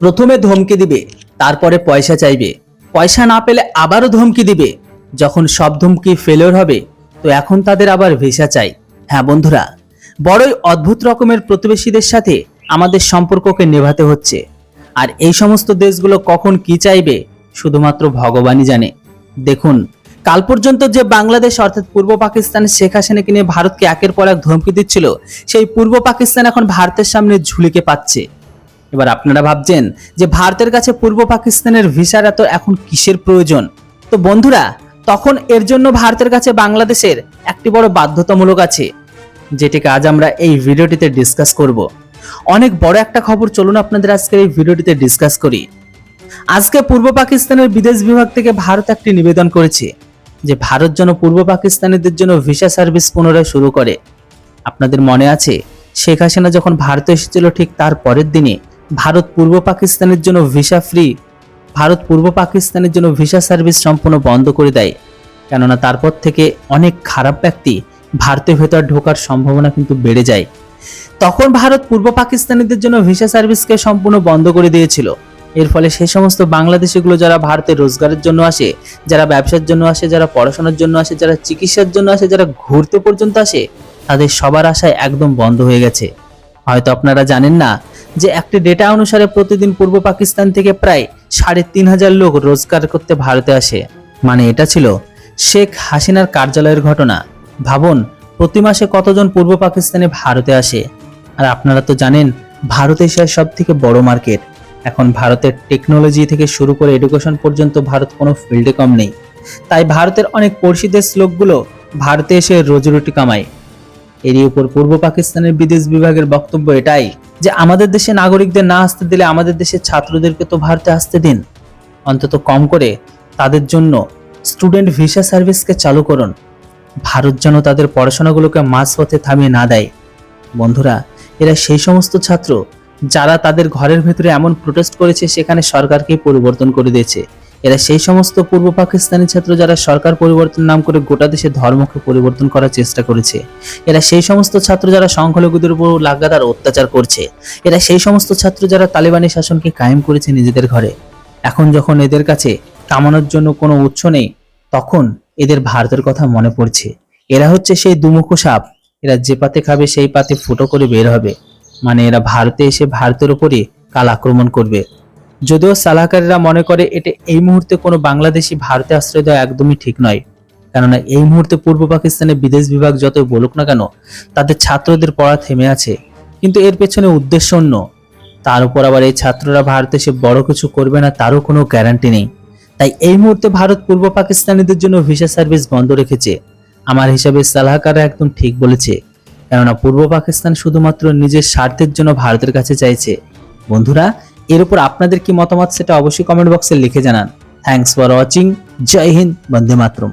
প্রথমে ধমকি দিবে, তারপরে পয়সা চাইবে, পয়সা না পেলে আবারও ধমকি দিবে। যখন সব ধমকি ফেলিওর হবে, তো এখন তাদের আবার ভিসা চাই। হ্যাঁ বন্ধুরা, বড়ই অদ্ভুত রকমের প্রতিবেশীদের সাথে আমাদের সম্পর্ককে নেভাতে হচ্ছে। আর এই সমস্ত দেশগুলো কখন কি চাইবে শুধুমাত্র ভগবানই জানে। দেখুন, কাল পর্যন্ত যে বাংলাদেশ অর্থাৎ পূর্ব পাকিস্তানের শেখ হাসিনাকে নিয়ে ভারতকে একের পর এক ধমকি দিচ্ছিল, সেই পূর্ব পাকিস্তান এখন ভারতের সামনে ঝুলিকে পাচ্ছে। এবার আপনারা ভাবছেন যে ভারতের কাছে পূর্ব পাকিস্তানের ভিসার এত এখন কিসের প্রয়োজন? তো বন্ধুরা, তখন এর জন্য ভারতের কাছে বাংলাদেশের একটি বড় বাধ্যতামূলক আছে, যেটিকে আজ আমরা এই ভিডিওটিতে ডিসকাস করব। অনেক বড় একটা খবর, চলুন আপনাদের আজকের এই ভিডিওটিতে ডিসকাস করি। আজকে পূর্ব পাকিস্তানের বিদেশ বিভাগ থেকে ভারত একটি নিবেদন করেছে যে ভারত যেন পূর্ব পাকিস্তানিদের জন্য ভিসা সার্ভিস পুনরায় শুরু করে। আপনাদের মনে আছে, শেখ হাসিনা যখন ভারতে এসেছিল ঠিক তার পরের দিনে ভারত পূর্ব পাকিস্তানের জন্য ভিসা সার্ভিস সম্পূর্ণ বন্ধ করে দেয়। কেননা তারপর থেকে অনেক খারাপ ব্যক্তি ভারতের ভেতর ঢোকার সম্ভাবনা কিন্তু বেড়ে যায়। তখন ভারত পূর্ব পাকিস্তানিদের জন্য ভিসা সার্ভিসকে সম্পূর্ণ বন্ধ করে দিয়েছিল। এর ফলে সেই সমস্ত বাংলাদেশিগুলো যারা ভারতে রোজগারের জন্য আসে, যারা ব্যবসার জন্য আসে, যারা পড়াশোনার জন্য আসে, যারা চিকিৎসার জন্য আসে, যারা ঘুরতে পর্যন্ত আসে, তাদের সবার আশায় একদম বন্ধ হয়ে গেছে। হয়তো আপনারা জানেন না যে একটি ডেটা অনুসারে প্রতিদিন পূর্ব পাকিস্তান থেকে প্রায় ৩,৫০০ লোক রোজগার করতে ভারতে আসে। মানে এটা ছিল শেখ হাসিনার কার্যালয়ের ঘটনা। ভাবুন, প্রতি মাসে কতজন পূর্ব পাকিস্তানে ভারতে আসে। আর আপনারা তো জানেন, ভারত এশিয়ার সব থেকে বড় মার্কেট। এখন ভারতের টেকনোলজি থেকে শুরু করে এডুকেশন পর্যন্ত ভারত কোনো ফিল্ডে কম নেই। তাই ভারতের অনেক পড়শি দেশ লোকগুলো ভারতে এসে রোজিরুটি কামায়। এরই উপর পূর্ব পাকিস্তানের বিদেশ বিভাগের বক্তব্য এটাই যে আমাদের দেশে নাগরিকদের না আসতে দিলে আমাদের দেশের ছাত্রদেরকে তো ভারতে আসতে দিন। অন্তত কম করে তাদের জন্য স্টুডেন্ট ভিসা সার্ভিসকে চালু করুন। ভারত যেন তাদের পড়াশোনাগুলোকে মাঝপথে থামিয়ে না দেয়। বন্ধুরা, এরা সেই সমস্ত ছাত্র যারা তাদের ঘরের ভেতরে এমন প্রোটেস্ট করেছে সেখানে সরকারকেই পরিবর্তন করে দিয়েছে। এরা সেই সমস্ত পূর্ব পাকিস্তানি ছাত্র যারা সরকার পরিবর্তন নাম করে গোটা দেশের ধর্মকে পরিবর্তন করার চেষ্টা করেছে। এরা সেই সমস্ত ছাত্র যারা সংখ্যালঘুদের উপর লাগাতার অত্যাচার করছে। এরা সেই সমস্ত ছাত্র যারা তালিবানি শাসনকে কায়েম করেছে নিজেদের ঘরে। এখন যখন এদের কাছে কামানোর জন্য কোনো উৎস নেই, তখন এদের ভারতের কথা মনে পড়ছে। এরা হচ্ছে সেই দুমুখো সাপ, এরা যে পাতে খাবে সেই পাতে ফুটো করে বের হবে। মানে এরা ভারতে এসে ভারতের উপরে কাল আক্রমণ করবে। যদিও সালাহকারীরা মনে করে এটা এই মুহূর্তে কোনো বাংলাদেশি ভারতে আশ্রয় দেওয়া একদমই ঠিক নয়। কেননা এই মুহূর্তে পূর্ব পাকিস্তানের বিদেশ বিভাগ যতই বলুক না কেন, তাদের ছাত্রদের পড়া থেমে আছে, কিন্তু এর পেছনে উদ্দেশ্য অন্য। তার উপর আবার এই ছাত্ররা ভারতে এসে বড় কিছু করবে না তারও কোনো গ্যারান্টি নেই। তাই এই মুহূর্তে ভারত পূর্ব পাকিস্তানিদের জন্য ভিসা সার্ভিস বন্ধ রেখেছে। আমার হিসাবে সালাহকাররা একদম ঠিক বলেছে। কেননা পূর্ব পাকিস্তান শুধুমাত্র নিজের স্বার্থের জন্য ভারতের কাছে চাইছে। বন্ধুরা, এর উপর আপনাদের কি মতামত সেটা অবশ্যই কমেন্ট বক্সে লিখে জানান। Thanks for watching. জয় হিন্দ, বন্দে মাতরম।